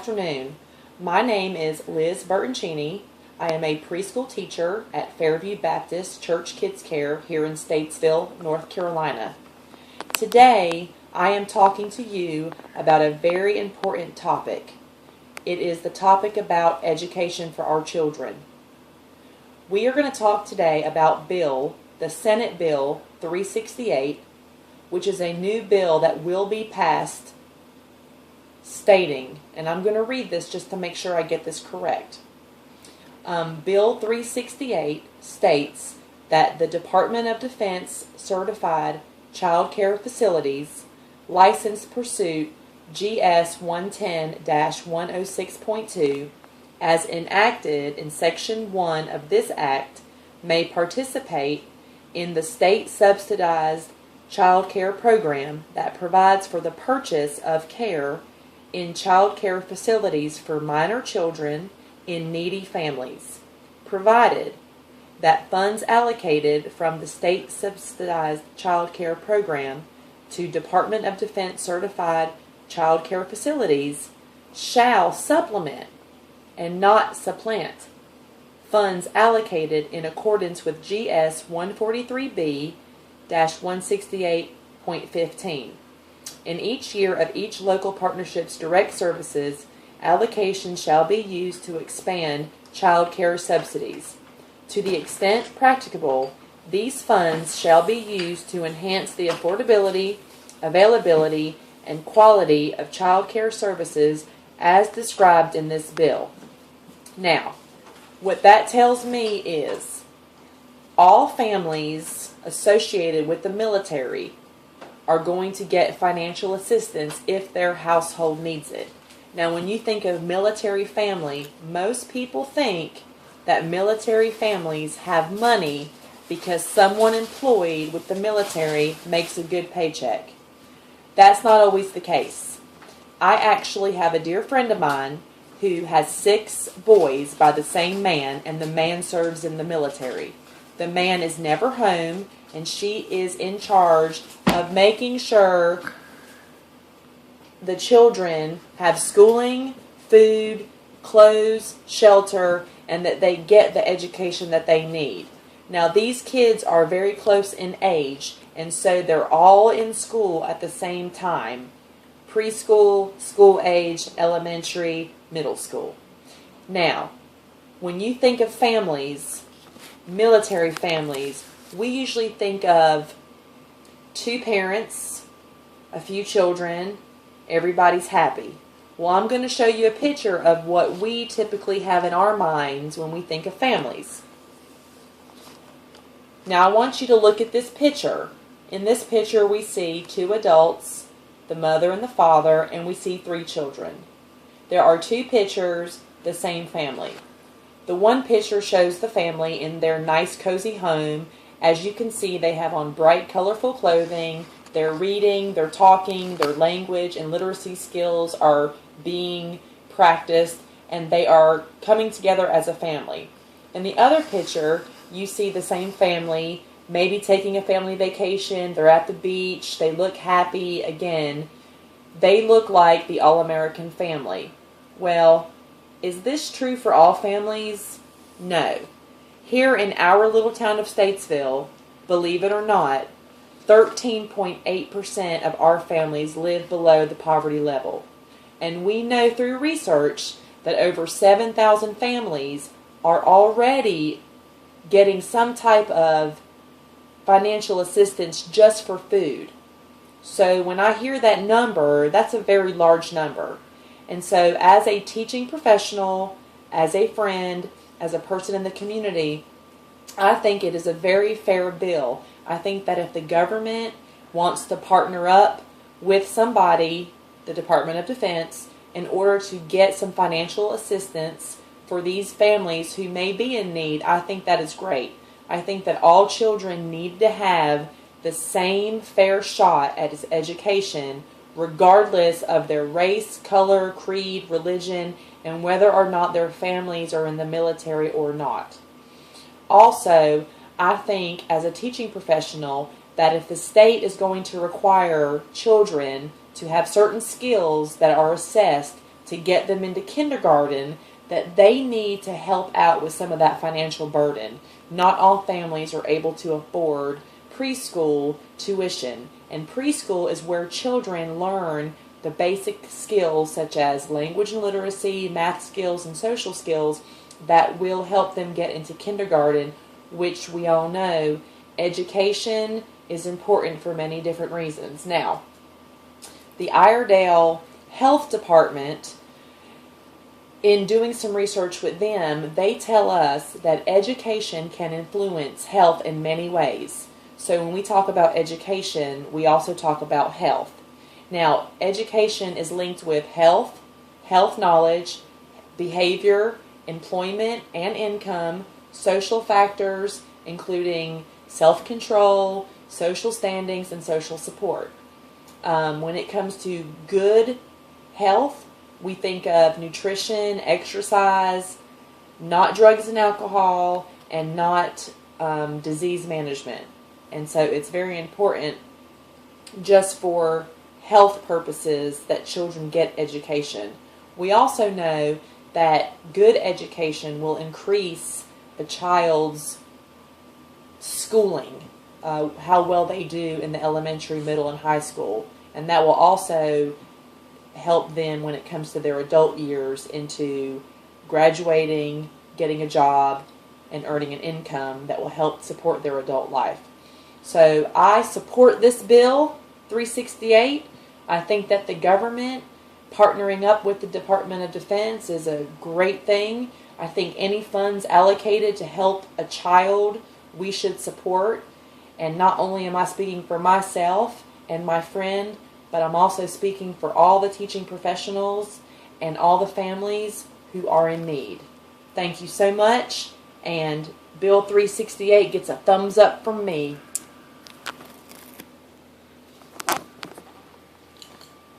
afternoon. My name is Liz Bertoncini. I am a preschool teacher at Fairview Baptist Church Kids Care here in Statesville, North Carolina. Today, I am talking to you about a very important topic. It is the topic about education for our children. We are going to talk today about the Senate Bill 368, which is a new bill that will be passed, stating, and I'm going to read this just to make sure I get this correct. Bill 368 states that the Department of Defense certified child care facilities, license pursuit GS 110-106.2, as enacted in Section 1 of this Act, may participate in the state-subsidized child care program that provides for the purchase of care in child care facilities for minor children in needy families, provided that funds allocated from the state-subsidized child care program to Department of Defense certified child care facilities shall supplement and not supplant funds allocated in accordance with GS 143B-168.15. In each year of each local partnership's direct services, allocation shall be used to expand child care subsidies. To the extent practicable, these funds shall be used to enhance the affordability, availability, and quality of child care services as described in this bill. Now, what that tells me is all families associated with the military are going to get financial assistance if their household needs it. Now, when you think of military family, most people think that military families have money because someone employed with the military makes a good paycheck. That's not always the case. I actually have a dear friend of mine who has 6 boys by the same man, and the man serves in the military. The man is never home, and she is in charge of making sure the children have schooling, food, clothes, shelter, and that they get the education that they need. Now, these kids are very close in age, and so they're all in school at the same time. Preschool, school age, elementary, middle school. Now, when you think of families, military families, we usually think of 2 parents, a few children, everybody's happy. Well, I'm going to show you a picture of what we typically have in our minds when we think of families. Now, I want you to look at this picture. In this picture, we see 2 adults, the mother and the father, and we see 3 children. There are 2 pictures, the same family. The one picture shows the family in their nice, cozy home. As you can see, they have on bright, colorful clothing. They're reading, they're talking, their language and literacy skills are being practiced, and they are coming together as a family. In the other picture, you see the same family, maybe taking a family vacation. They're at the beach. They look happy. Again, they look like the all-American family. Well, is this true for all families? No. Here in our little town of Statesville, believe it or not, 13.8% of our families live below the poverty level. And we know through research that over 7,000 families are already getting some type of financial assistance just for food. So when I hear that number, that's a very large number. And so as a teaching professional, as a friend, as a person in the community, I think it is a very fair bill. I think that if the government wants to partner up with somebody, the Department of Defense, in order to get some financial assistance for these families who may be in need, I think that is great. I think that all children need to have the same fair shot at education, regardless of their race, color, creed, religion, and whether or not their families are in the military or not. Also, I think as a teaching professional that if the state is going to require children to have certain skills that are assessed to get them into kindergarten that they need to help out with some of that financial burden. Not all families are able to afford preschool tuition, and preschool is where children learn the basic skills such as language and literacy, math skills, and social skills that will help them get into kindergarten, which we all know education is important for many different reasons. Now, the Iredell Health Department, in doing some research with them, they tell us that education can influence health in many ways. So when we talk about education, we also talk about health. Now, education is linked with health, health knowledge, behavior, employment and income, social factors, including self-control, social standings, and social support. When it comes to good health, we think of nutrition, exercise, not drugs and alcohol, and not disease management. And so it's very important just for health purposes that children get education. We also know that good education will increase the child's schooling, how well they do in the elementary, middle, and high school. And that will also help them when it comes to their adult years into graduating, getting a job, and earning an income that will help support their adult life. So I support this bill 368. I think that the government partnering up with the Department of Defense is a great thing. I think any funds allocated to help a child we should support. And not only am I speaking for myself and my friend, but I'm also speaking for all the teaching professionals and all the families who are in need. Thank you so much, and Bill 368 gets a thumbs up from me.